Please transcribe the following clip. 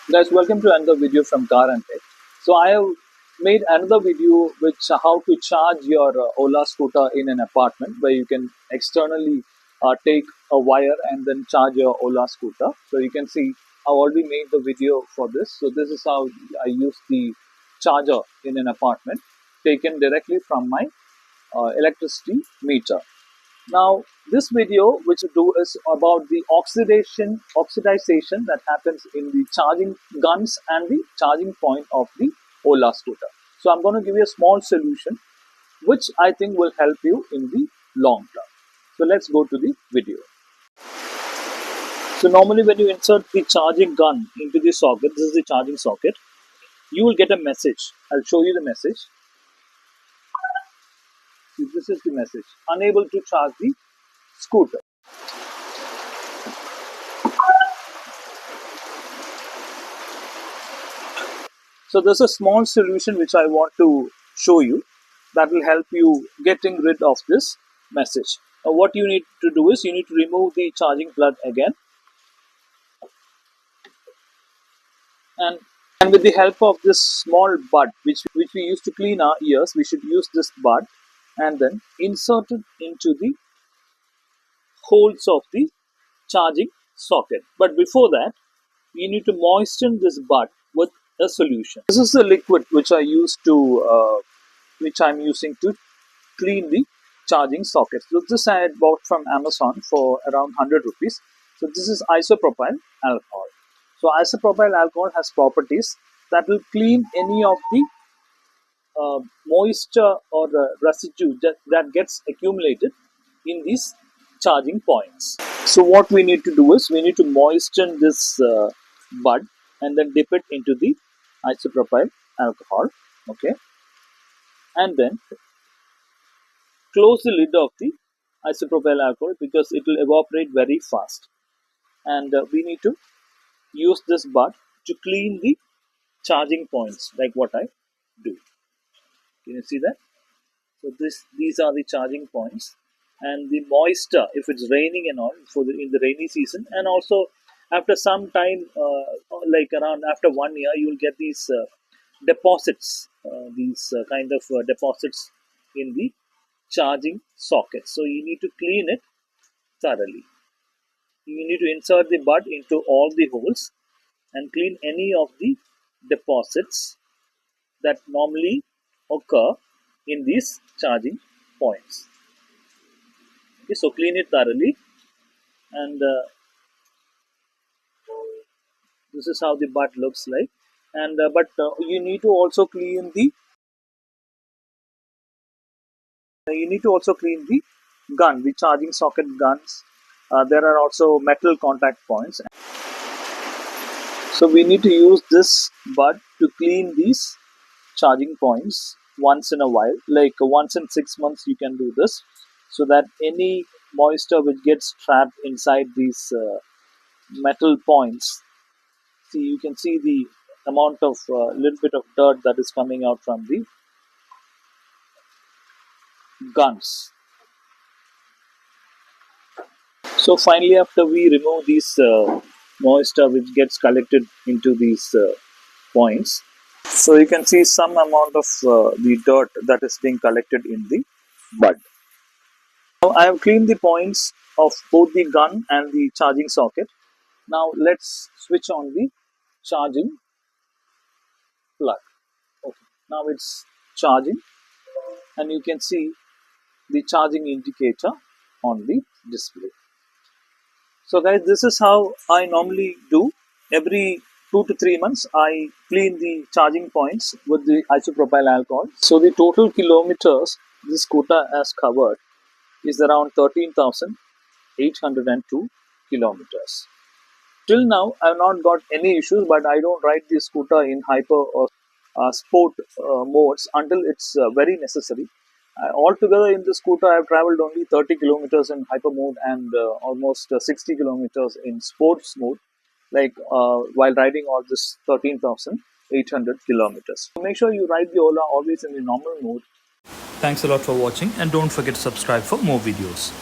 Guys, welcome to another video from CarAndTech. So I have made another video which how to charge your Ola scooter in an apartment where you can externally take a wire and then charge your Ola scooter. So you can see I already made the video for this. So this is how I use the charger in an apartment taken directly from my electricity meter. Now, this video, which we do, is about the oxidization that happens in the charging guns and the charging point of the Ola scooter. So, I'm going to give you a small solution, which I think will help you in the long term. So, let's go to the video. So, normally when you insert the charging gun into the socket, this is the charging socket, you will get a message. I'll show you the message. See, this is the message: unable to charge the scooter. So there's a small solution which I want to show you that will help you getting rid of this message. Now what you need to do is you need to remove the charging plug again, and with the help of this small bud which we used to clean our ears, we should use this bud and then insert it into the holes of the charging socket. But before that, you need to moisten this bud with a solution. This is the liquid which which I'm using to clean the charging socket. So this I had bought from Amazon for around 100 rupees. So this is isopropyl alcohol. So isopropyl alcohol has properties that will clean any of the moisture or residue that gets accumulated in these charging points. So what we need to do is we need to moisten this bud and then dip it into the isopropyl alcohol, okay, and then close the lid of the isopropyl alcohol because it will evaporate very fast, and we need to use this bud to clean the charging points like what I do. Can you see that? So these are the charging points, and the moisture, if it's raining and all in the rainy season, and also after some time, like around after 1 year, you will get these deposits, kind of deposits in the charging socket. So you need to clean it thoroughly. You need to insert the bud into all the holes and clean any of the deposits that normally occur in these charging points. Okay, so clean it thoroughly, and this is how the bud looks like. And but you need to also clean the gun, the charging socket guns. There are also metal contact points. So we need to use this bud to clean these charging points once in a while, like once in 6 months you can do this, so that any moisture which gets trapped inside these metal points, see, you can see the amount of little bit of dirt that is coming out from the guns. So finally, after we remove these moisture which gets collected into these points, so you can see some amount of the dirt that is being collected in the bud. Now I have cleaned the points of both the gun and the charging socket. Now let's switch on the charging plug. Okay, now it's charging, and you can see the charging indicator on the display. So guys, this is how I normally do. Every 2 to 3 months I clean the charging points with the isopropyl alcohol. So the total kilometers this scooter has covered is around 13,802 kilometers. Till now I have not got any issues, but I don't ride the scooter in hyper or sport modes until it's very necessary. Altogether in the scooter I have traveled only 30 kilometers in hyper mode and almost 60 kilometers in sports mode, like while riding all this 13,800 kilometers. So make sure you ride the Ola always in the normal mode. Thanks a lot for watching, and don't forget to subscribe for more videos.